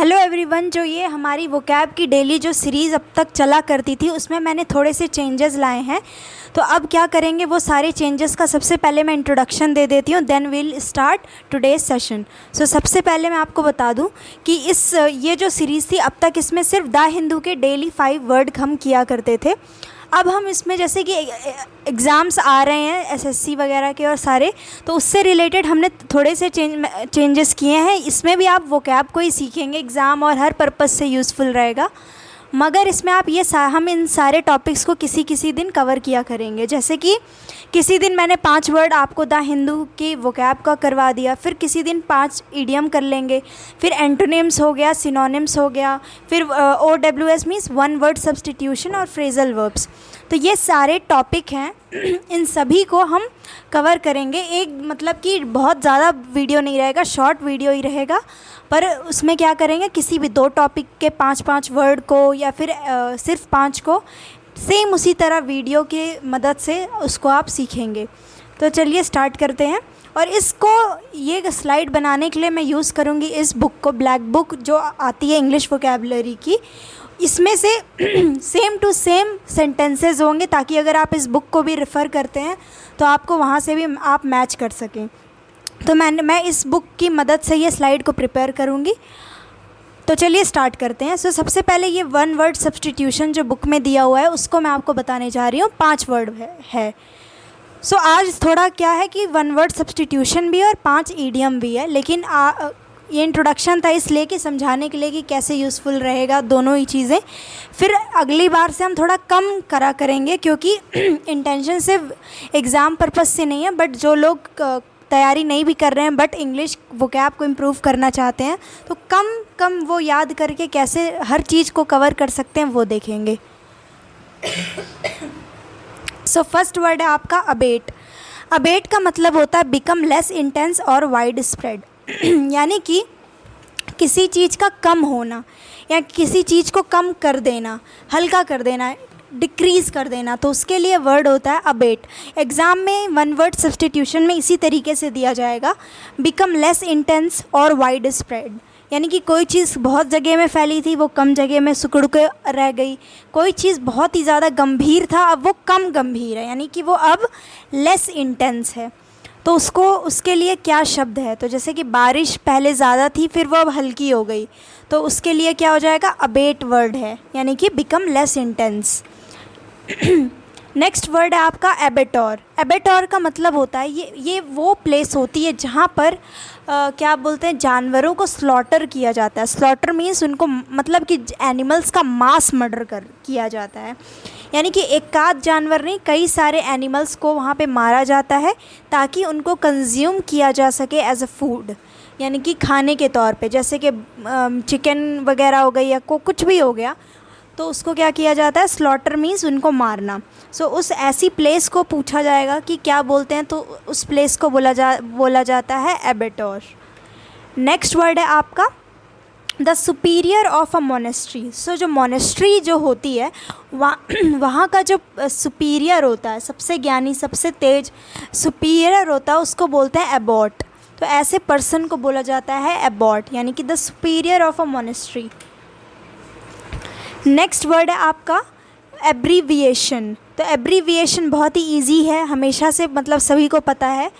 Hello everyone. जो ये हमारी वोकैब की डेली जो सीरीज़ अब तक चला करती थी उसमें मैंने थोड़े से चेंजेस लाए हैं। तो अब क्या करेंगे, वो सारे चेंजेस का सबसे पहले मैं इंट्रोडक्शन दे देती हूँ, then will start today's session. So सबसे पहले मैं आपको बता दूँ कि ये जो सीरीज़ थी अब तक इसमें सिर्फ द हिंदू के डेली 5 वर्ड हम किया करते थे। अब हम इसमें जैसे कि एग्ज़ाम्स आ रहे हैं एसएससी वगैरह के और सारे, तो उससे रिलेटेड हमने थोड़े से चेंजेस किए हैं। इसमें भी आप वोकैब को ही सीखेंगे, एग्ज़ाम और हर पर्पज़ से यूज़फुल रहेगा। मगर इसमें आप हम इन सारे टॉपिक्स को किसी किसी दिन कवर किया करेंगे। जैसे कि किसी दिन मैंने 5 वर्ड आपको द हिंदू के वोकैब का करवा दिया, फिर किसी दिन 5 इडियम कर लेंगे, फिर एंटोनिम्स हो गया, सिनोनिम्स हो गया, फिर OWS means one word substitution और फ्रेजल वर्ब्स। तो ये सारे टॉपिक हैं इन सभी को हम कवर करेंगे। एक मतलब कि बहुत ज़्यादा वीडियो नहीं रहेगा, शॉर्ट वीडियो ही रहेगा, पर उसमें क्या करेंगे, किसी भी 2 टॉपिक के 5-5 वर्ड को या फिर सिर्फ 5 को सेम उसी तरह वीडियो के मदद से उसको आप सीखेंगे। तो चलिए स्टार्ट करते हैं। और इसको ये स्लाइड बनाने के लिए मैं यूज़ करूँगी इस बुक को, ब्लैक बुक जो आती है इंग्लिश वोकैबुलरी की। इसमें से सेम टू सेम सेंटेंसेस होंगे, ताकि अगर आप इस बुक को भी रेफ़र करते हैं तो आपको वहाँ से भी आप मैच कर सकें। तो मैं इस बुक की मदद से ये स्लाइड को प्रिपेयर करूँगी। तो चलिए स्टार्ट करते हैं। सबसे पहले ये वन वर्ड सब्स्टिट्यूशन जो बुक में दिया हुआ है उसको मैं आपको बताने जा रही हूँ। 5 वर्ड है। आज थोड़ा क्या है कि वन वर्ड सब्स्टिट्यूशन भी है और 5 ईडियम भी है, लेकिन ये इंट्रोडक्शन था इसलिए कि समझाने के लिए कि कैसे यूज़फुल रहेगा दोनों ही चीज़ें। फिर अगली बार से हम थोड़ा कम करेंगे, क्योंकि इंटेंशन सिर्फ एग्ज़ाम पर्पज़ से नहीं है, बट जो लोग तैयारी नहीं भी कर रहे हैं बट इंग्लिश वोकैब को इम्प्रूव करना चाहते हैं, तो कम वो याद करके कैसे हर चीज़ को कवर कर सकते हैं वो देखेंगे। फर्स्ट वर्ड है आपका अबेट। अबेट का मतलब होता है बिकम लेस इंटेंस और वाइड स्प्रेड, यानी कि किसी चीज़ का कम होना या किसी चीज़ को कम कर देना, हल्का कर देना, डिक्रीज़ कर देना, तो उसके लिए वर्ड होता है अबेट। एग्ज़ाम में वन वर्ड सब्स्टिट्यूशन में इसी तरीके से दिया जाएगा, बिकम लेस इंटेंस और वाइड स्प्रेड, यानी कि कोई चीज़ बहुत जगह में फैली थी वो कम जगह में सिकुड़ के रह गई। कोई चीज़ बहुत ही ज़्यादा गंभीर था अब वो कम गंभीर है, यानी कि वो अब लेस इंटेंस है। तो उसके लिए क्या शब्द है, तो जैसे कि बारिश पहले ज़्यादा थी फिर वो अब हल्की हो गई, तो उसके लिए क्या हो जाएगा, अबेट वर्ड है, यानी कि become less intense. Next word है आपका एबेटोर। एबेटोर का मतलब होता है ये वो प्लेस होती है जहाँ पर क्या बोलते हैं, जानवरों को स्लॉटर किया जाता है। स्लॉटर मीन्स उनको मतलब कि एनिमल्स का मास मर्डर किया जाता है, यानी कि एक आध जानवर नहीं, कई सारे एनिमल्स को वहाँ पे मारा जाता है ताकि उनको कंज्यूम किया जा सके एज अ फूड, यानी कि खाने के तौर पे। जैसे कि चिकन वगैरह हो गई या कुछ भी हो गया, तो उसको क्या किया जाता है, स्लॉटर मीन्स उनको मारना। उस ऐसी प्लेस को पूछा जाएगा कि क्या बोलते हैं, तो उस प्लेस को बोला जाता है एबेटोर। नेक्स्ट वर्ड है आपका the superior of a monastery. जो मोनेस्ट्री जो होती है वहाँ का जो सुपीरियर होता है, सबसे ज्ञानी सबसे तेज सुपीरियर होता है, उसको बोलते हैं एबॉट। तो ऐसे पर्सन को बोला जाता है एबॉट, यानी कि the superior of a monastery. Next word है आपका एब्रीविएशन। तो एब्रीविएशन बहुत ही इजी है, हमेशा से मतलब सभी को पता है।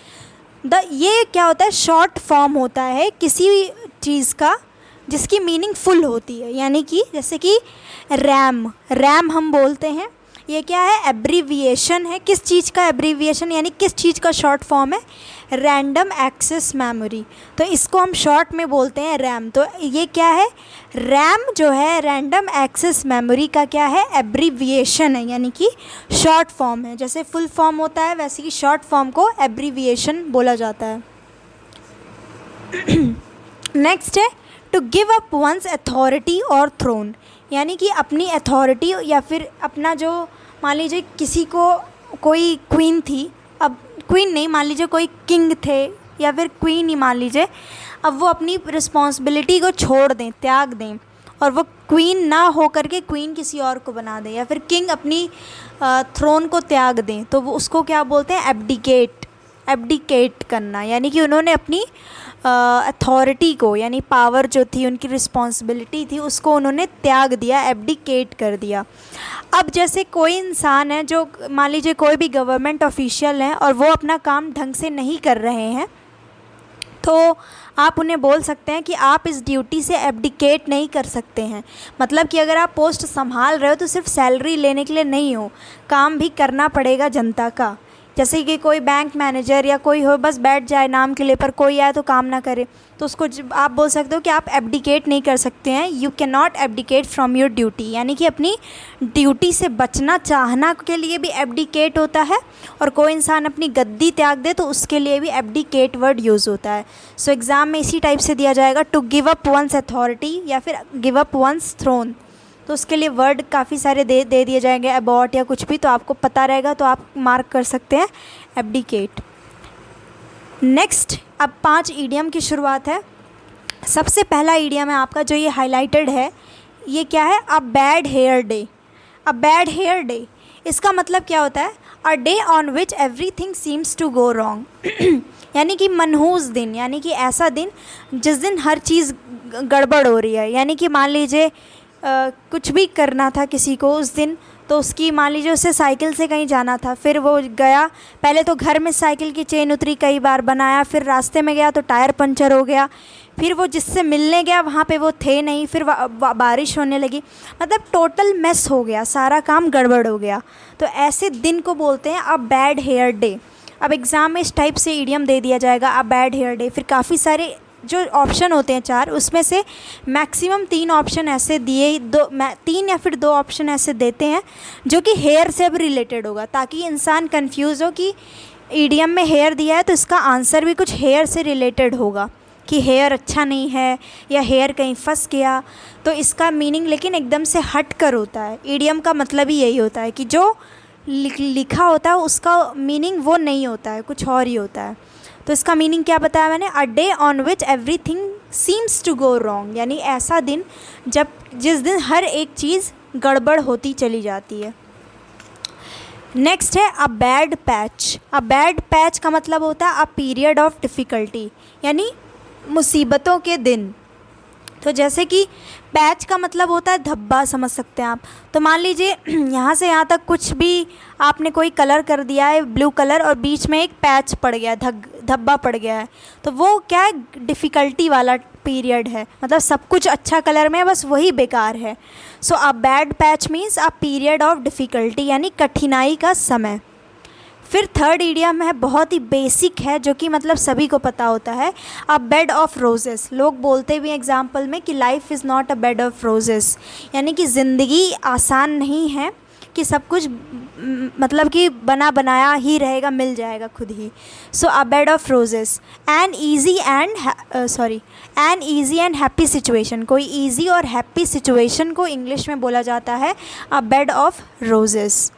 ये क्या होता है, शॉर्ट फॉर्म होता है किसी चीज़ का जिसकी मीनिंग फुल होती है, यानी कि जैसे कि रैम हम बोलते हैं, ये क्या है, एब्रीविएशन है। किस चीज़ का एब्रीविएशन, यानी किस चीज़ का शॉर्ट फॉर्म है, रैंडम एक्सेस मेमोरी। तो इसको हम शॉर्ट में बोलते हैं रैम। तो ये क्या है, रैम जो है रैंडम एक्सेस मेमोरी का क्या है, एब्रीविएशन है, यानी कि शॉर्ट फॉर्म है। जैसे फुल फॉर्म होता है वैसे ही शॉर्ट फॉर्म को एब्रीविएशन बोला जाता है। नेक्स्ट है to give up one's authority और थ्रोन, यानी कि अपनी अथॉरिटी या फिर अपना जो, मान लीजिए किसी को कोई क्वीन थी, अब क्वीन नहीं, मान लीजिए कोई किंग थे या फिर क्वीन ही मान लीजिए, अब वो अपनी रिस्पॉन्सिबिलिटी को छोड़ दें, त्याग दें, और वो क्वीन ना हो करके क्वीन किसी और को बना दें, या फिर किंग अपनी थ्रोन को त्याग दें, तो वो उसको क्या बोलते हैं, एब्डिकेट। एब्डिकेट करना, यानी कि उन्होंने अपनी अथॉरिटी को, यानी पावर जो थी, उनकी रिस्पॉन्सिबिलिटी थी, उसको उन्होंने त्याग दिया, एब्डिकेट कर दिया। अब जैसे कोई इंसान है जो, मान लीजिए कोई भी गवर्नमेंट ऑफिशियल है और वो अपना काम ढंग से नहीं कर रहे हैं, तो आप उन्हें बोल सकते हैं कि आप इस ड्यूटी से एब्डिकेट नहीं कर सकते हैं। मतलब कि अगर आप पोस्ट संभाल रहे हो तो सिर्फ सैलरी लेने के लिए नहीं हो, काम भी करना पड़ेगा जनता का। जैसे कि कोई बैंक मैनेजर या कोई हो, बस बैठ जाए नाम के लिए, पर कोई आए तो काम ना करे, तो उसको आप बोल सकते हो कि आप एब्डिकेट नहीं कर सकते हैं। You can not abdicate from your duty, यानी कि अपनी ड्यूटी से बचना चाहना के लिए भी एब्डिकेट होता है, और कोई इंसान अपनी गद्दी त्याग दे तो उसके लिए भी एब्डिकेट वर्ड यूज़ होता है। सो एग्ज़ाम में इसी टाइप से दिया जाएगा, to give up one's authority या फिर गिव अप वंस थ्रोन। तो उसके लिए वर्ड काफ़ी सारे दे दिए जाएंगे, अबॉट या कुछ भी, तो आपको पता रहेगा तो आप मार्क कर सकते हैं एब्डिकेट। नेक्स्ट, अब 5 ईडियम की शुरुआत है। सबसे पहला ईडियम है आपका जो ये हाईलाइटेड है, ये क्या है? A bad hair day. A bad hair day, इसका मतलब क्या होता है? A day on which everything seems to go wrong. यानी कि मनहूस दिन, यानी कि ऐसा दिन जिस दिन हर चीज़ गड़बड़ हो रही है। यानी कि मान लीजिए कुछ भी करना था किसी को उस दिन, तो उसकी, मान लीजिए उसे साइकिल से कहीं जाना था, फिर वो गया, पहले तो घर में साइकिल की चेन उतरी, कई बार बनाया, फिर रास्ते में गया तो टायर पंचर हो गया, फिर वो जिससे मिलने गया वहाँ पे वो थे नहीं, फिर बारिश होने लगी, मतलब टोटल मेस हो गया, सारा काम गड़बड़ हो गया। तो ऐसे दिन को बोलते हैं अ बैड हेयर डे। अब एग्ज़ाम में इस टाइप से ईडियम दे दिया जाएगा, अ बैड हेयर डे। फिर काफ़ी सारे जो ऑप्शन होते हैं 4, उसमें से मैक्सिमम 3 ऑप्शन ऐसे दिए, 3 या फिर 2 ऑप्शन ऐसे देते हैं जो कि हेयर से अब रिलेटेड होगा, ताकि इंसान कंफ्यूज हो कि ईडियम में हेयर दिया है तो इसका आंसर भी कुछ हेयर से रिलेटेड होगा, कि हेयर अच्छा नहीं है या हेयर कहीं फंस गया। तो इसका मीनिंग लेकिन एकदम से हट कर होता है। ईडियम का मतलब ही यही होता है कि जो लिखा होता है उसका मीनिंग वो नहीं होता है, कुछ और ही होता है। तो इसका मीनिंग क्या बताया मैंने? A day on which everything seems to go wrong, यानी ऐसा दिन जिस दिन हर एक चीज़ गड़बड़ होती चली जाती है। नेक्स्ट है a bad patch. A bad patch का मतलब होता है अ पीरियड ऑफ डिफ़िकल्टी, यानी मुसीबतों के दिन। तो जैसे कि पैच का मतलब होता है धब्बा, समझ सकते हैं आप। तो मान लीजिए यहाँ से यहाँ तक कुछ भी आपने कोई कलर कर दिया है ब्लू कलर, और बीच में एक पैच पड़ गया, धब्बा पड़ गया है, तो वो क्या है? डिफ़िकल्टी वाला पीरियड है, मतलब सब कुछ अच्छा कलर में है, बस वही बेकार है। So a bad patch means a period of difficulty, यानी कठिनाई का समय। फिर थर्ड ईडियम है, बहुत ही बेसिक है, जो कि मतलब सभी को पता होता है, अ बेड ऑफ रोजेस। लोग बोलते भी एग्जाम्पल में कि life is not a bed of roses, यानी कि ज़िंदगी आसान नहीं है कि सब कुछ मतलब कि बना बनाया ही रहेगा, मिल जाएगा खुद ही। So a bed of roses, an easy and happy situation. कोई ईजी और हैप्पी सिचुएशन को इंग्लिश में बोला जाता है अ बेड ऑफ रोजेस।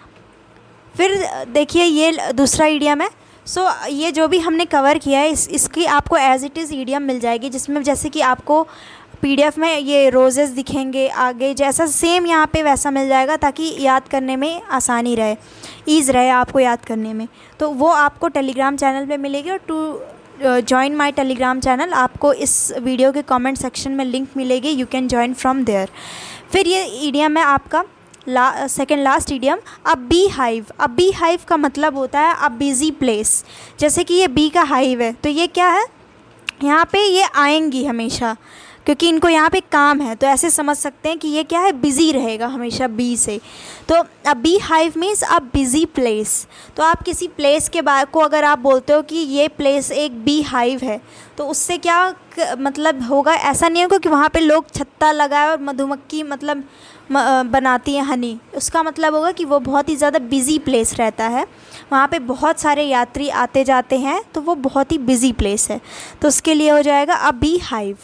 फिर देखिए ये दूसरा ईडियम है। सो ये जो भी हमने कवर किया है इसकी आपको एज इट इज़ ईडियम मिल जाएगी, जिसमें जैसे कि आपको पीडीएफ में ये रोजेस दिखेंगे आगे, जैसा सेम यहाँ पे वैसा मिल जाएगा, ताकि याद करने में आसानी रहे, ईज़ रहे आपको याद करने में। तो वो आपको टेलीग्राम चैनल पे मिलेगी, और to join my Telegram channel आपको इस वीडियो के कमेंट सेक्शन में लिंक मिलेगी, you can join from there. फिर ये ईडियम है आपका second last idiom, a beehive. A beehive का मतलब होता है अ बिज़ी प्लेस। जैसे कि ये बी का हाइव है, तो ये क्या है? यहाँ पे ये आएंगी हमेशा, क्योंकि इनको यहाँ पे काम है, तो ऐसे समझ सकते हैं कि ये क्या है? बिज़ी रहेगा हमेशा बी से। तो a beehive means a busy place. तो आप किसी प्लेस के बारे को अगर आप बोलते हो कि ये प्लेस एक बी हाइव है, तो उससे क्या मतलब होगा? ऐसा नहीं होगा कि वहाँ पे लोग छत्ता लगाए और मधुमक्खी मतलब बनाती हैं हनी। उसका मतलब होगा कि वो बहुत ही ज़्यादा बिज़ी प्लेस रहता है, वहाँ पे बहुत सारे यात्री आते जाते हैं, तो वो बहुत ही बिज़ी प्लेस है। तो उसके लिए हो जाएगा अ बी हाइव।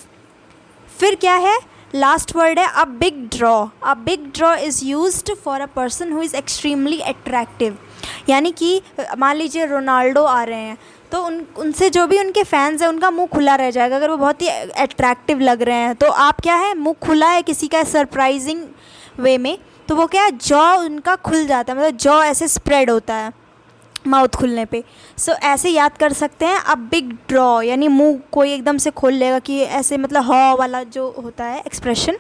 फिर क्या है? लास्ट वर्ड है a big draw. A big draw is used for a person who is extremely attractive. यानी कि मान लीजिए रोनाल्डो आ रहे हैं, तो उनसे जो भी उनके फैंस हैं उनका मुंह खुला रह जाएगा अगर वो बहुत ही अट्रैक्टिव लग रहे हैं। तो आप क्या है? मुंह खुला है किसी का सरप्राइजिंग वे में, तो वो क्या है? जॉ उनका खुल जाता है, मतलब जॉ ऐसे स्प्रेड होता है। माउथ खुलने पे। सो ऐसे याद कर सकते हैं। अब बिग ड्रॉ यानी मुंह कोई एकदम से खोल लेगा कि ऐसे, मतलब हॉ वाला जो होता है एक्सप्रेशन,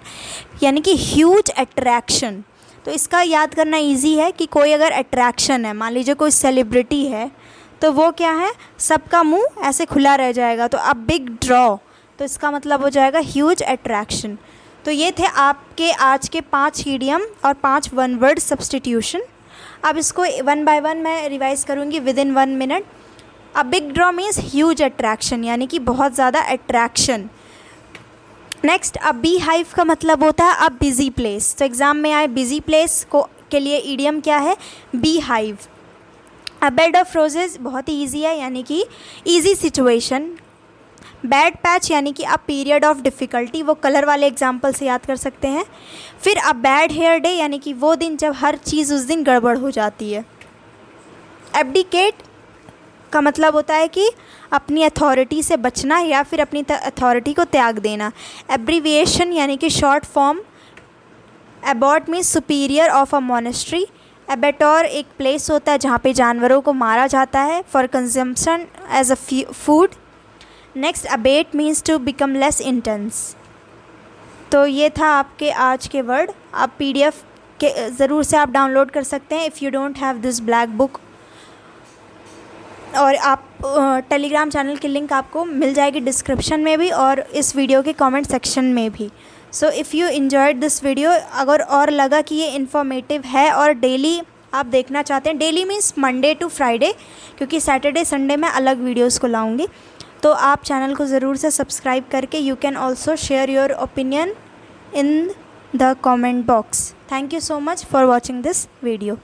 यानी कि ह्यूज अट्रैक्शन। तो इसका याद करना इजी है कि कोई अगर अट्रैक्शन है, मान लीजिए कोई सेलिब्रिटी है, तो वो क्या है, सबका मुंह ऐसे खुला रह जाएगा। तो अब बिग ड्रॉ, तो इसका मतलब हो जाएगा ह्यूज अट्रैक्शन। तो ये थे आपके आज के 5 ईडियम और 5 वन वर्ड सब्स्टिट्यूशन। अब इसको वन बाय वन मैं रिवाइज़ करूँगी विद इन 1 मिनट। अब big draw means huge attraction, यानी कि बहुत ज़्यादा अट्रैक्शन। नेक्स्ट, अब बी हाइव का मतलब होता है अब बिज़ी प्लेस। तो एग्ज़ाम में आए बिज़ी प्लेस को के लिए ईडियम क्या है, बी हाइव। अब बेड ऑफ रोजेज़ बहुत ही ईजी है, यानी कि ईजी सिचुएशन। बैड पैच यानी कि अब पीरियड ऑफ डिफ़िकल्टी, वो कलर वाले एग्जाम्पल से याद कर सकते हैं। फिर अब बैड हेयर डे यानी कि वो दिन जब हर चीज़ उस दिन गड़बड़ हो जाती है। एब्डिकेट का मतलब होता है कि अपनी अथॉरिटी से बचना या फिर अपनी अथॉरिटी को त्याग देना। एब्रीविएशन यानी कि short form. Abbot means superior of a monastery. Abattoir एक प्लेस होता है जहाँ पे जानवरों को मारा जाता है for consumption as a food. Next, abate means to become less intense. तो ये था आपके आज के वर्ड। आप PDF के ज़रूर से आप डाउनलोड कर सकते हैं if you don't have this black book. और आप टेलीग्राम चैनल की लिंक आपको मिल जाएगी डिस्क्रिप्शन में भी और इस वीडियो के कमेंट सेक्शन में भी। So if you enjoyed this video, अगर और लगा कि ये इन्फॉर्मेटिव है और डेली आप देखना चाहते हैं, daily means Monday to Friday, क्योंकि सैटरडे संडे मैं अलग वीडियोज़ को लाऊंगी, तो आप चैनल को ज़रूर से सब्सक्राइब करके you can also share your opinion in the comment box. Thank you so much for watching this video.